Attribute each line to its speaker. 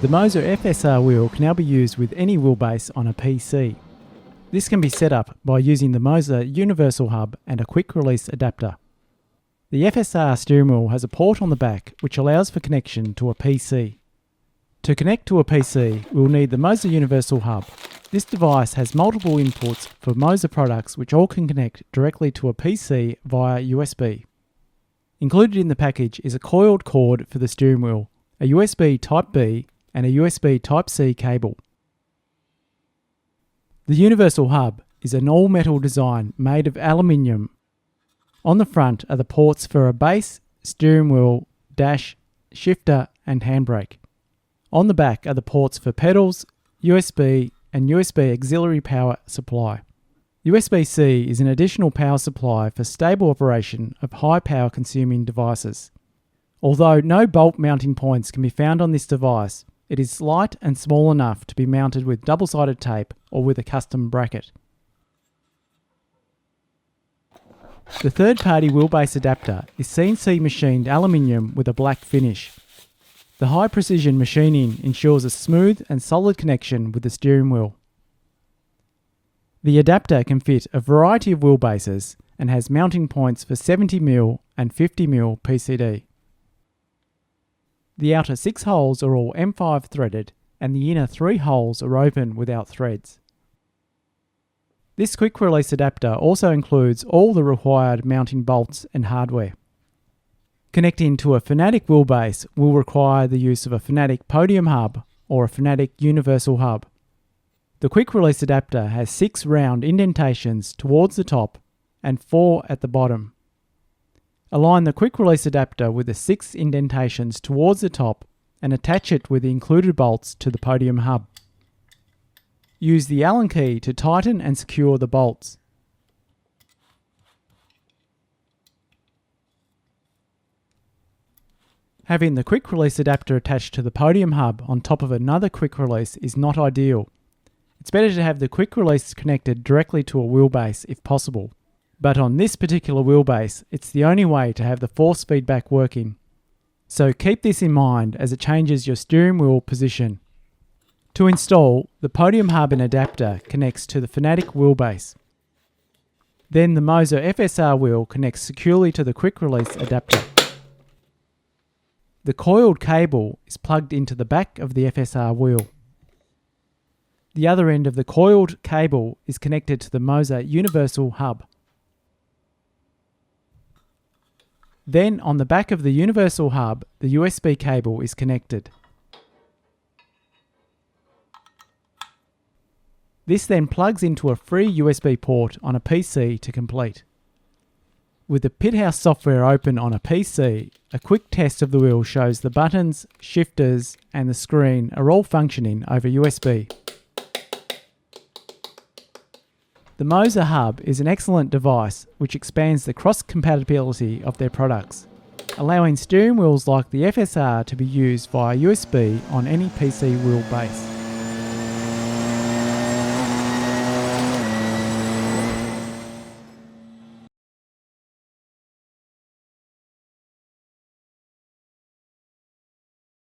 Speaker 1: The Moza FSR wheel can now be used with any wheelbase on a PC. This can be set up by using the Moza Universal Hub and a quick release adapter. The FSR steering wheel has a port on the back which allows for connection to a PC. To connect to a PC, we'll need the Moza Universal Hub. This device has multiple inputs for Moza products which all can connect directly to a PC via USB. Included in the package is a coiled cord for the steering wheel, a USB Type-B and a USB Type-C cable. The Universal Hub is an all-metal design made of aluminium. On the front are the ports for a base, steering wheel, dash, shifter and handbrake. On the back are the ports for pedals, USB and USB auxiliary power supply. USB-C is an additional power supply for stable operation of high power consuming devices. Although no bolt mounting points can be found on this device, it is light and small enough to be mounted with double-sided tape or with a custom bracket. The third-party wheelbase adapter is CNC machined aluminium with a black finish. The high-precision machining ensures a smooth and solid connection with the steering wheel. The adapter can fit a variety of wheelbases and has mounting points for 70mm and 50mm PCD. The outer 6 holes are all M5 threaded and the inner 3 holes are open without threads. This quick release adapter also includes all the required mounting bolts and hardware. Connecting to a Fanatec wheelbase will require the use of a Fanatec Podium hub or a Fanatec Universal Hub. The quick release adapter has 6 round indentations towards the top and 4 at the bottom. Align the quick release adapter with the 6 indentations towards the top and attach it with the included bolts to the Podium hub. Use the Allen key to tighten and secure the bolts. Having the quick release adapter attached to the Podium hub on top of another quick release is not ideal. It's better to have the quick release connected directly to a wheelbase if possible. But on this particular wheelbase, it's the only way to have the force feedback working. So keep this in mind as it changes your steering wheel position. To install, the Podium hub and adapter connects to the Fanatec wheelbase. Then the Moza FSR wheel connects securely to the quick release adapter. The coiled cable is plugged into the back of the FSR wheel. The other end of the coiled cable is connected to the Moza Universal Hub. Then on the back of the Universal Hub, the USB cable is connected. This then plugs into a free USB port on a PC to complete. With the Pithouse software open on a PC, a quick test of the wheel shows the buttons, shifters and the screen are all functioning over USB. The Moza Hub is an excellent device which expands the cross-compatibility of their products, allowing steering wheels like the FSR to be used via USB on any PC wheelbase.